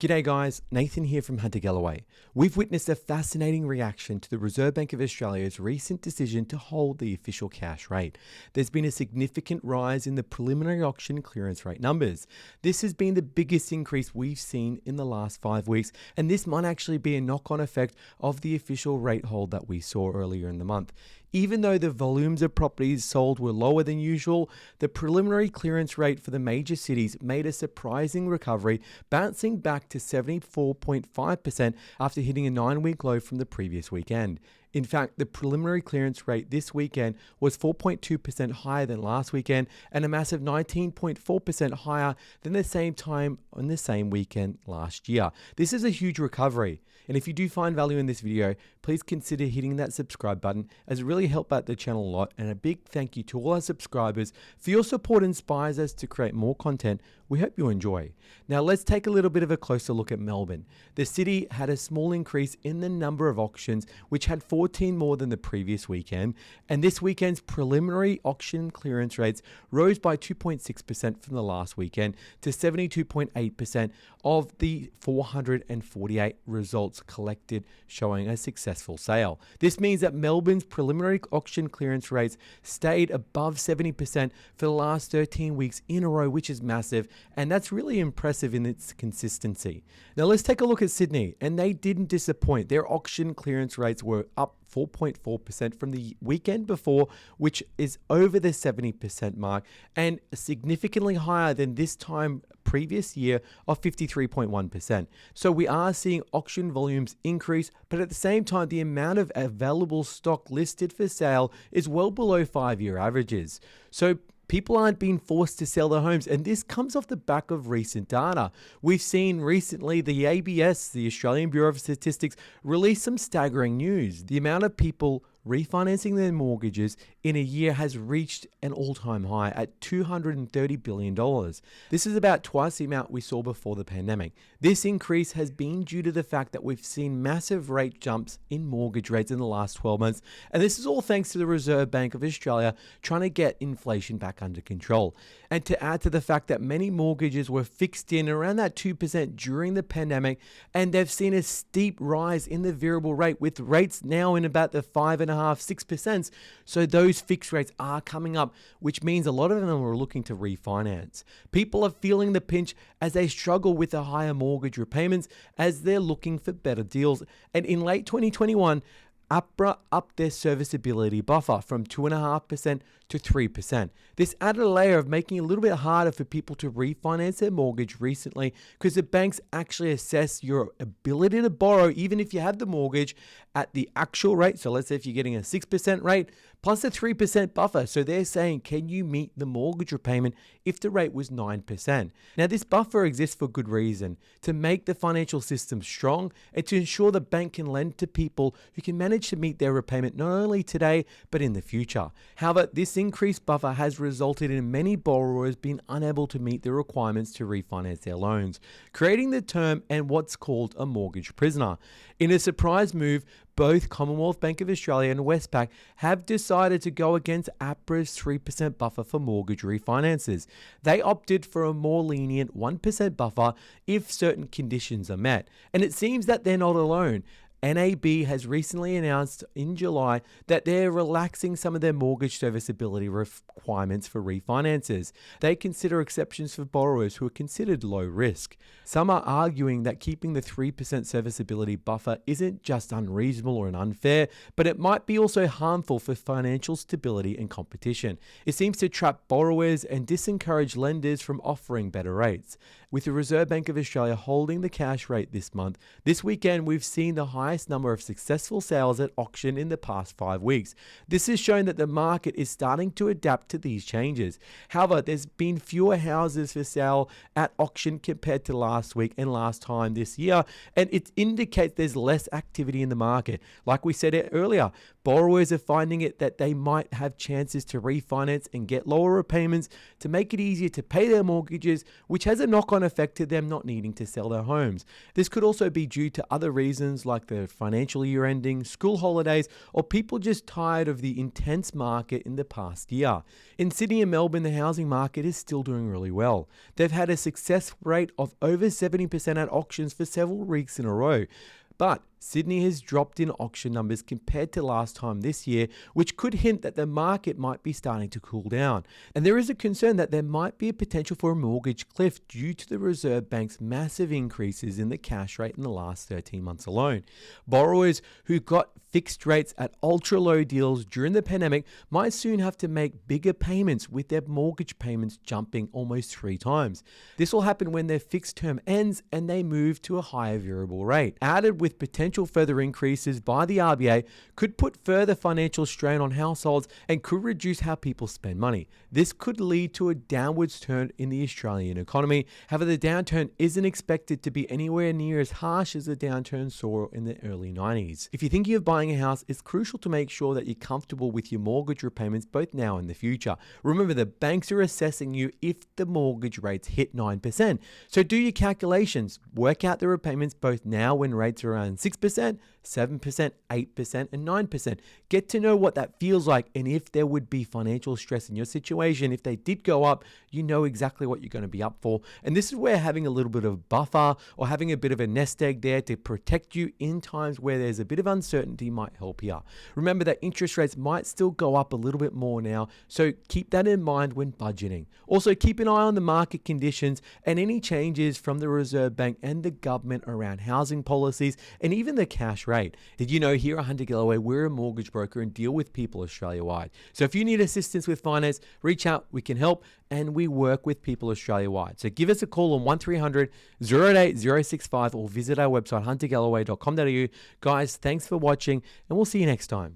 G'day guys, Nathan here from Hunter Galloway. We've witnessed a fascinating reaction to the Reserve Bank of Australia's recent decision to hold the official cash rate. There's been a significant rise in the preliminary auction clearance rate numbers. This has been the biggest increase we've seen in the last 5 weeks, and this might actually be a knock-on effect of the official rate hold that we saw earlier in the month. Even though the volumes of properties sold were lower than usual, the preliminary clearance rate for the major cities made a surprising recovery, bouncing back to 74.5% after hitting a 9-week low from the previous weekend. In fact, the preliminary clearance rate this weekend was 4.2% higher than last weekend and a massive 19.4% higher than the same time on the same weekend last year. This is a huge recovery. And if you do find value in this video, please consider hitting that subscribe button, as it really helps out the channel a lot. And a big thank you to all our subscribers for your support. Inspires us to create more content. We hope you enjoy. Now let's take a little bit of a closer look at Melbourne. The city had a small increase in the number of auctions, which had 14 more than the previous weekend, and this weekend's preliminary auction clearance rates rose by 2.6% from the last weekend to 72.8% of the 448 results collected, showing a successful sale. This means that Melbourne's preliminary auction clearance rates stayed above 70% for the last 13 weeks in a row, which is massive, and that's really impressive in its consistency. Now let's take a look at Sydney, and they didn't disappoint. Their auction clearance rates were up 4.4% from the weekend before, which is over the 70% mark and significantly higher than this time previous year of 53.1%. So we are seeing auction volumes increase, but at the same time, the amount of available stock listed for sale is well below 5-year averages. So people aren't being forced to sell their homes, and this comes off the back of recent data. We've seen recently the ABS, the Australian Bureau of Statistics, release some staggering news. The amount of people refinancing their mortgages in a year has reached an all-time high at $230 billion. This is about twice the amount we saw before the pandemic. This increase has been due to the fact that we've seen massive rate jumps in mortgage rates in the last 12 months, and this is all thanks to the Reserve Bank of Australia trying to get inflation back under control. And to add to the fact that many mortgages were fixed in around that 2% during the pandemic, and they've seen a steep rise in the variable rate, with rates now in about the 5.5–6%. So those fixed rates are coming up, which means a lot of them are looking to refinance. People are feeling the pinch as they struggle with the higher mortgage repayments, as they're looking for better deals. And in late 2021, APRA upped their serviceability buffer from 2.5% to 3%. This added a layer of making it a little bit harder for people to refinance their mortgage recently, because the banks actually assess your ability to borrow, even if you have the mortgage, at the actual rate. So let's say if you're getting a 6% rate plus a 3% buffer. So they're saying, can you meet the mortgage repayment if the rate was 9%? Now this buffer exists for good reason, to make the financial system strong and to ensure the bank can lend to people who can manage to meet their repayment not only today but in the future. However, this increased buffer has resulted in many borrowers being unable to meet the requirements to refinance their loans, creating the term and what's called a mortgage prisoner. In a surprise move, both Commonwealth Bank of Australia and Westpac have decided to go against APRA's 3% buffer for mortgage refinances. They opted for a more lenient 1% buffer if certain conditions are met. And it seems that they're not alone. NAB has recently announced in July that they're relaxing some of their mortgage serviceability requirements for refinances. They consider exceptions for borrowers who are considered low risk. Some are arguing that keeping the 3% serviceability buffer isn't just unreasonable or unfair, but it might be also harmful for financial stability and competition. It seems to trap borrowers and disencourage lenders from offering better rates. With the Reserve Bank of Australia holding the cash rate this month, this weekend we've seen the highest number of successful sales at auction in the past 5 weeks. This has shown that the market is starting to adapt to these changes. However, there's been fewer houses for sale at auction compared to last week and last time this year, and it indicates there's less activity in the market. Like we said earlier, borrowers are finding it that they might have chances to refinance and get lower repayments to make it easier to pay their mortgages, which has a knock-on knock-on effect to them not needing to sell their homes. This could also be due to other reasons like the financial year ending, school holidays, or people just tired of the intense market in the past year. In Sydney and Melbourne, the housing market is still doing really well. They've had a success rate of over 70% at auctions for several weeks in a row. But Sydney has dropped in auction numbers compared to last time this year, which could hint that the market might be starting to cool down. And there is a concern that there might be a potential for a mortgage cliff due to the Reserve Bank's massive increases in the cash rate in the last 13 months alone. Borrowers who got fixed rates at ultra low deals during the pandemic might soon have to make bigger payments, with their mortgage payments jumping almost 3 times. This will happen when their fixed term ends and they move to a higher variable rate. Added with potential further increases by the RBA could put further financial strain on households and could reduce how people spend money. This could lead to a downwards turn in the Australian economy. However, the downturn isn't expected to be anywhere near as harsh as the downturn saw in the early 90s. If you're thinking of buying a house, it's crucial to make sure that you're comfortable with your mortgage repayments both now and the future. Remember, the banks are assessing you if the mortgage rates hit 9%. So do your calculations. Work out the repayments both now when rates are around 6%, 7%, 8%, and 9%. Get to know what that feels like, and if there would be financial stress in your situation. If they did go up, you know exactly what you're going to be up for. And this is where having a little bit of buffer or having a bit of a nest egg there to protect you in times where there's a bit of uncertainty might help you. Remember that interest rates might still go up a little bit more now, so keep that in mind when budgeting. Also, keep an eye on the market conditions and any changes from the Reserve Bank and the government around housing policies and even the cash rate. Did you know here at Hunter Galloway, we're a mortgage broker and deal with people Australia-wide. So if you need assistance with finance, reach out, we can help, and we work with people Australia-wide. So give us a call on 1300 088 065 or visit our website huntergalloway.com.au. Guys, thanks for watching, and we'll see you next time.